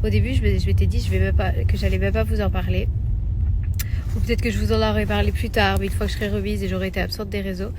Au début, je m'étais dit que j'allais même pas vous en parler. Ou peut-être que je vous en aurais parlé plus tard, mais une fois que je serai remise et j'aurais été absente des réseaux.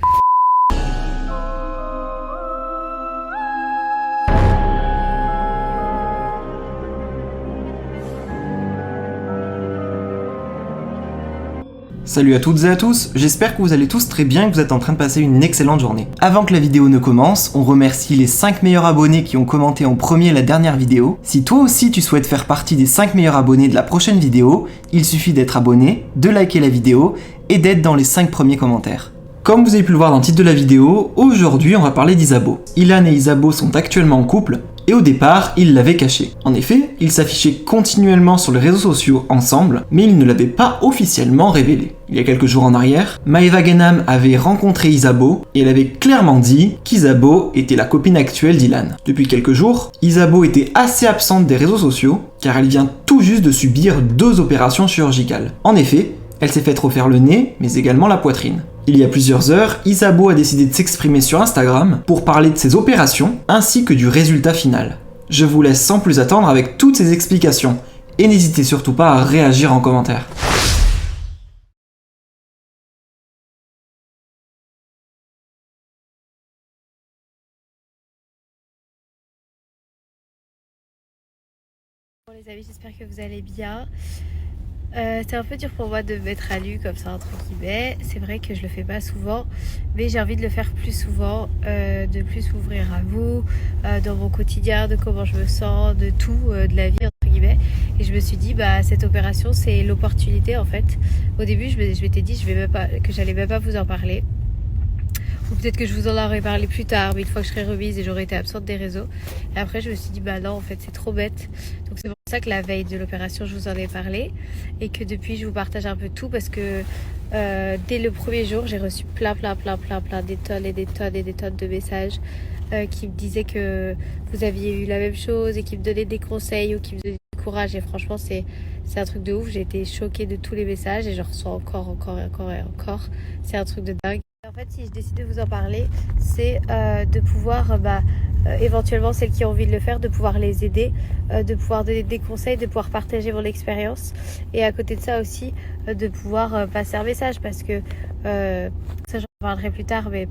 Salut à toutes et à tous, j'espère que vous allez tous très bien et que vous êtes en train de passer une excellente journée. Avant que la vidéo ne commence, on remercie les 5 meilleurs abonnés qui ont commenté en premier la dernière vidéo. Si toi aussi tu souhaites faire partie des 5 meilleurs abonnés de la prochaine vidéo, il suffit d'être abonné, de liker la vidéo et d'être dans les 5 premiers commentaires. Comme vous avez pu le voir dans le titre de la vidéo, aujourd'hui on va parler d'Isabeau. Ilan et Isabeau sont actuellement en couple, et au départ, ils l'avaient caché. En effet, ils s'affichaient continuellement sur les réseaux sociaux ensemble, mais ils ne l'avaient pas officiellement révélé. Il y a quelques jours en arrière, Maeva Genam avait rencontré Isabeau, et elle avait clairement dit qu'Isabeau était la copine actuelle d'Ilan. Depuis quelques jours, Isabeau était assez absente des réseaux sociaux, car elle vient tout juste de subir 2 opérations chirurgicales. En effet, elle s'est fait refaire le nez, mais également la poitrine. Il y a plusieurs heures, Isabeau a décidé de s'exprimer sur Instagram pour parler de ses opérations ainsi que du résultat final. Je vous laisse sans plus attendre avec toutes ces explications et n'hésitez surtout pas à réagir en commentaire. Bon les amis, j'espère que vous allez bien. C'est un peu dur pour moi de me mettre à nu comme ça entre guillemets. C'est vrai que je le fais pas souvent, mais j'ai envie de le faire plus souvent, de plus m'ouvrir à vous, dans mon quotidien, de comment je me sens, de tout, de la vie entre guillemets. Et je me suis dit bah cette opération c'est l'opportunité en fait. Au début je m'étais dit que j'allais même pas vous en parler. Ou peut-être que je vous en aurais parlé plus tard, mais une fois que je serai remise et j'aurais été absente des réseaux. Et après, je me suis dit, bah non, en fait, c'est trop bête. Donc c'est pour ça que la veille de l'opération, je vous en ai parlé. Et que depuis, je vous partage un peu tout parce que dès le premier jour, j'ai reçu plein, des tonnes et des tonnes et des tonnes de messages qui me disaient que vous aviez eu la même chose et qui me donnaient des conseils ou qui me donnaient du courage. Et franchement, c'est un truc de ouf. J'ai été choquée de tous les messages et je reçois encore. C'est un truc de dingue. En fait, si je décide de vous en parler, c'est de pouvoir, éventuellement celles qui ont envie de le faire, de pouvoir les aider, de pouvoir donner des conseils, de pouvoir partager mon expérience. Et à côté de ça aussi, de pouvoir passer un message parce que, ça j'en parlerai plus tard, mais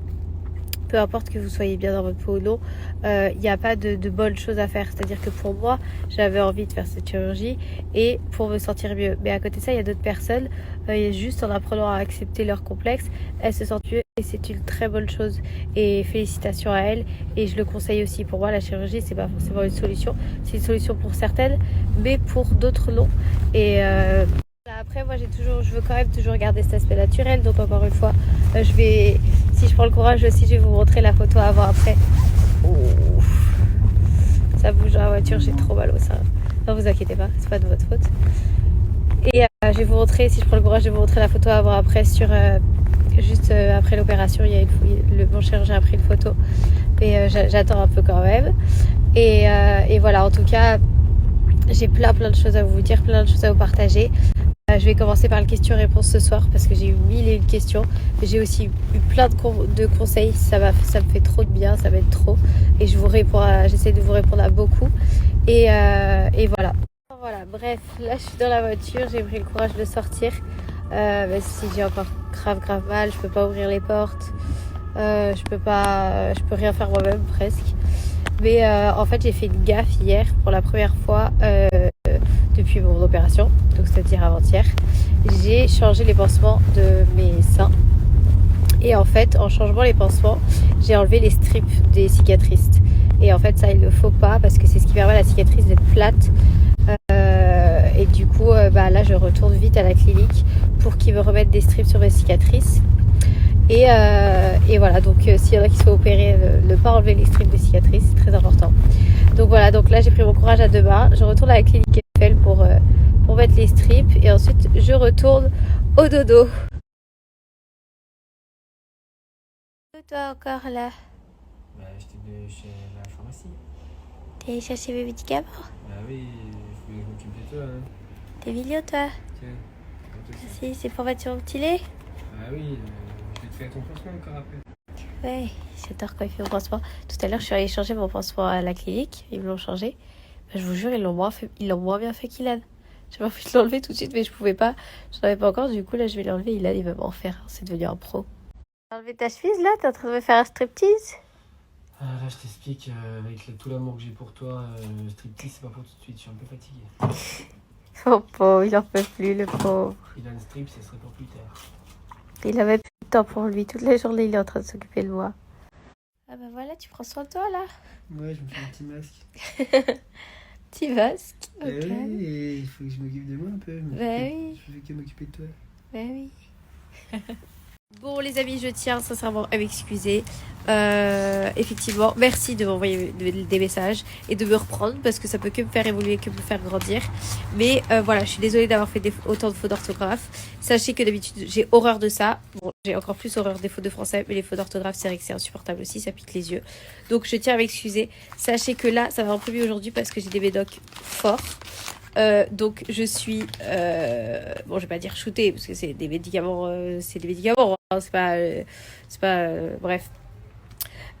peu importe que vous soyez bien dans votre peau ou non, il n'y a pas de bonnes choses à faire. C'est-à-dire que pour moi, j'avais envie de faire cette chirurgie et pour me sentir mieux. Mais à côté de ça, il y a d'autres personnes, juste en apprenant à accepter leur complexe, elles se sentent mieux et c'est une très bonne chose. Et félicitations à elles. Et je le conseille aussi. Pour moi, la chirurgie, c'est pas forcément une solution. C'est une solution pour certaines, mais pour d'autres, non. Et après, moi, je veux quand même toujours garder cet aspect naturel. Donc, encore une fois, si je prends le courage aussi, je vais vous montrer la photo avant-après. Ça bouge dans la voiture, j'ai trop mal au sein. Non, vous inquiétez pas, c'est pas de votre faute. Et je vais vous montrer, si je prends le courage, je vais vous montrer la photo avant-après juste après l'opération. Mon chirurgien a pris une photo. Et j'attends un peu quand même. Et voilà, en tout cas, j'ai plein de choses à vous dire, plein de choses à vous partager. Je vais commencer par le question-réponse ce soir parce que j'ai eu 1001 questions. J'ai aussi eu plein de conseils. Ça me fait trop de bien, ça m'aide trop. Et j'essaie de vous répondre à beaucoup. Et voilà. Voilà, bref, là je suis dans la voiture, j'ai pris le courage de sortir. Même si j'ai encore grave mal, je peux pas ouvrir les portes. Je peux rien faire moi-même presque. Mais en fait, j'ai fait une gaffe hier pour la première fois depuis mon opération, donc c'est-à-dire avant-hier. J'ai changé les pansements de mes seins. Et en fait, en changeant les pansements, j'ai enlevé les strips des cicatrices. Et en fait, ça, il ne faut pas parce que c'est ce qui permet à la cicatrice d'être plate. Et du coup, là, je retourne vite à la clinique pour qu'ils me remettent des strips sur mes cicatrices. Et voilà, donc s'il y en a qui sont opérés, ne pas enlever les strips des cicatrices, c'est très important. Donc voilà, donc là j'ai pris mon courage à 2 mains. Je retourne à la clinique Eiffel pour mettre les strips et ensuite je retourne au dodo. Toi encore là? Bah, j'étais venu chez la pharmacie. T'es allé chercher mes médicaments? Bah oui, je voulais m'occuper de toi. Hein. T'es mignon toi? Tiens, Merci, c'est pour mettre sur mon petit lait? Bah oui, je vais te faire ton pansement encore après. Ouais, j'adore quand il fait mon pansement. Tout à l'heure, je suis allée changer mon pansement à la clinique. Ils me l'ont changé. Je vous jure, ils l'ont moins bien fait qu'Ilan. J'avais envie de l'enlever tout de suite, mais je pouvais pas. J'en avais pas encore, du coup, là, je vais l'enlever. Ilan, il va m'en faire. C'est devenu un pro. T'as enlevé ta chemise, là? T'es en train de me faire un striptease? Ah, là, je t'explique, avec tout l'amour que j'ai pour toi, le striptease, c'est pas pour tout de suite, je suis un peu fatigué. Oh pauvre, il en peut plus, le pauvre. Il a un strip, ce serait pour plus tard. Il avait plus de temps pour lui. Toute la journée, il est en train de s'occuper de moi. Ah bah voilà, tu prends soin de toi, là. Ouais, je me fais un petit masque. Petit masque. Eh Ok. oui, et il faut que je m'occupe de moi un peu. Oui. Je fais que m'occuper de toi. Ben oui. Bon les amis, je tiens sincèrement à m'excuser. Effectivement, merci de m'envoyer des messages et de me reprendre parce que ça peut que me faire évoluer, que me faire grandir. Mais voilà, je suis désolée d'avoir fait autant de fautes d'orthographe. Sachez que d'habitude j'ai horreur de ça. Bon, j'ai encore plus horreur des fautes de français, mais les fautes d'orthographe c'est vrai que c'est insupportable aussi, ça pique les yeux. Donc je tiens à m'excuser. Sachez que là, ça va en premier aujourd'hui parce que j'ai des médocs forts. Donc je suis bon, je vais pas dire shootée parce que c'est des médicaments, hein, c'est pas bref.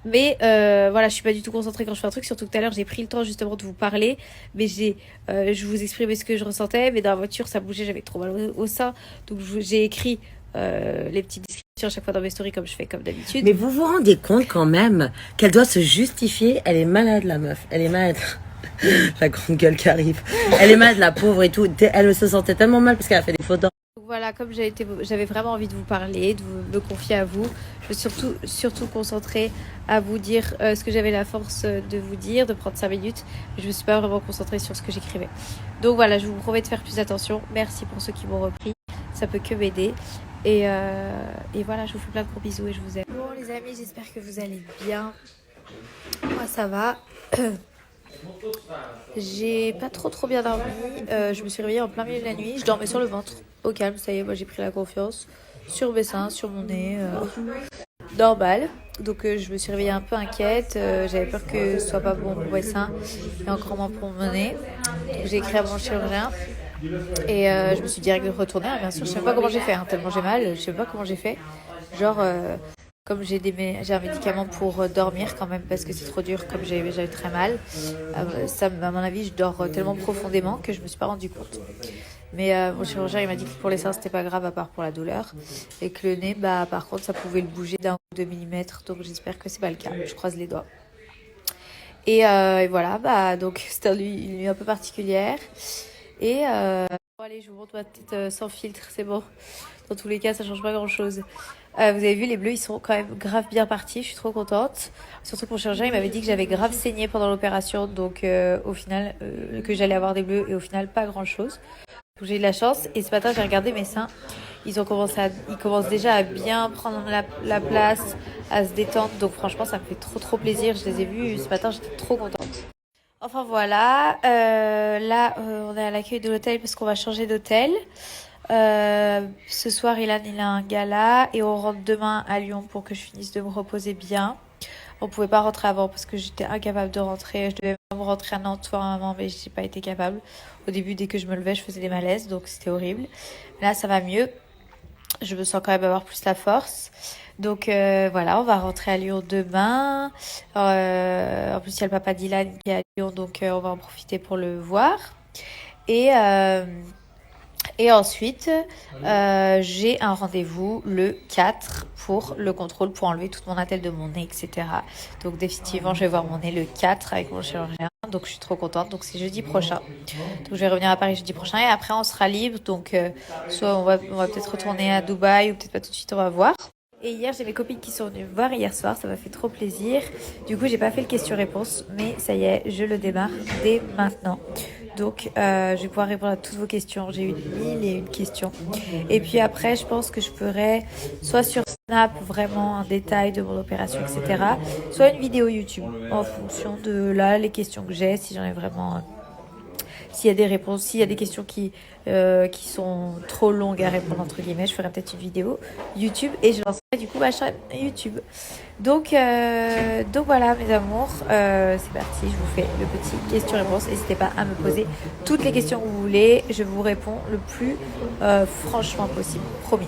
Mais voilà, je suis pas du tout concentrée quand je fais un truc, surtout que tout à l'heure j'ai pris le temps justement de vous parler, mais je vous exprimais ce que je ressentais, mais dans la voiture ça bougeait, j'avais trop mal au sein, donc j'ai écrit les petites descriptions à chaque fois dans mes stories comme je fais comme d'habitude. Mais vous vous rendez compte quand même qu'elle doit se justifier, elle est malade la meuf, elle est malade. La grande gueule qui arrive. Elle est malade, la pauvre et tout. Elle se sentait tellement mal parce qu'elle a fait des fautes. Donc voilà, comme j'avais vraiment envie de vous parler, de me confier à vous, je me suis surtout concentrée à vous dire ce que j'avais la force de vous dire, de prendre 5 minutes. Mais je me suis pas vraiment concentrée sur ce que j'écrivais. Donc voilà, je vous promets de faire plus attention. Merci pour ceux qui m'ont repris. Ça peut que m'aider. Et voilà, je vous fais plein de gros bisous et je vous aime. Bon les amis, j'espère que vous allez bien. Moi ça va. J'ai pas trop bien dormi. Je me suis réveillée en plein milieu de la nuit. Je dormais sur le ventre, au calme. Ça y est, moi j'ai pris la confiance. Sur mes seins, sur mon nez. Normal. Donc je me suis réveillée un peu inquiète. J'avais peur que ce soit pas bon pour mes seins et encore moins pour mon nez. Donc j'ai écrit à mon chirurgien. Et je me suis direct retournée. Bien sûr, je sais même pas comment j'ai fait. Hein, tellement j'ai mal. Je sais pas comment j'ai fait. Genre... comme j'ai un médicament pour dormir quand même parce que c'est trop dur comme j'avais très mal. Ça, à mon avis, je dors tellement profondément que je me suis pas rendu compte. Mais mon chirurgien il m'a dit que pour les seins c'était pas grave à part pour la douleur et que le nez, bah par contre ça pouvait le bouger d'1 ou 2 millimètres. Donc j'espère que c'est pas le cas. Je croise les doigts. Et voilà, bah donc c'était une nuit un peu particulière. Et bon, allez, je vous montre ma tête sans filtre, c'est bon. Dans tous les cas, ça change pas grand chose. Vous avez vu, les bleus, ils sont quand même grave bien partis. Je suis trop contente. Surtout que mon chirurgien, il m'avait dit que j'avais grave saigné pendant l'opération. Donc, au final, que j'allais avoir des bleus. Et au final, pas grand chose. Donc, j'ai eu de la chance. Et ce matin, j'ai regardé mes seins. Ils commencent déjà à bien prendre la place, à se détendre. Donc, franchement, ça me fait trop plaisir. Je les ai vus ce matin, j'étais trop contente. Enfin, voilà. Là, on est à l'accueil de l'hôtel parce qu'on va changer d'hôtel. Ce soir, il a un gala et on rentre demain à Lyon pour que je finisse de me reposer bien. On pouvait pas rentrer avant parce que j'étais incapable de rentrer. Je devais même rentrer à Nantes voir ma maman, mais j'ai pas été capable. Au début, dès que je me levais, je faisais des malaises, donc c'était horrible. Là, ça va mieux. Je me sens quand même avoir plus la force. Donc voilà, on va rentrer à Lyon demain. En plus, il y a le papa d'Ilan qui est à Lyon, donc on va en profiter pour le voir. Et ensuite, j'ai un rendez-vous le 4 pour le contrôle, pour enlever toute mon attelle de mon nez, etc. Donc définitivement, je vais voir mon nez le 4 avec mon chirurgien. Donc je suis trop contente. Donc c'est jeudi prochain. Donc je vais revenir à Paris jeudi prochain et après on sera libre. Donc soit on va peut-être retourner à Dubaï ou peut-être pas tout de suite, on va voir. Et hier, j'ai mes copines qui sont venues me voir hier soir, ça m'a fait trop plaisir. Du coup, j'ai pas fait le question-réponse, mais ça y est, je le démarre dès maintenant. Donc, je vais pouvoir répondre à toutes vos questions. J'ai eu 1001 questions. Et puis après, je pense que je ferai soit sur Snap, vraiment un détail de mon opération, etc. Soit une vidéo YouTube, en fonction de là, les questions que j'ai, si j'en ai vraiment... S'il y a des réponses, s'il y a des questions qui sont trop longues à répondre, entre guillemets, je ferai peut-être une vidéo YouTube et je lancerai du coup ma chaîne YouTube. Donc voilà mes amours, c'est parti, je vous fais le petit question-réponse. N'hésitez pas à me poser toutes les questions que vous voulez, je vous réponds le plus franchement possible, promis.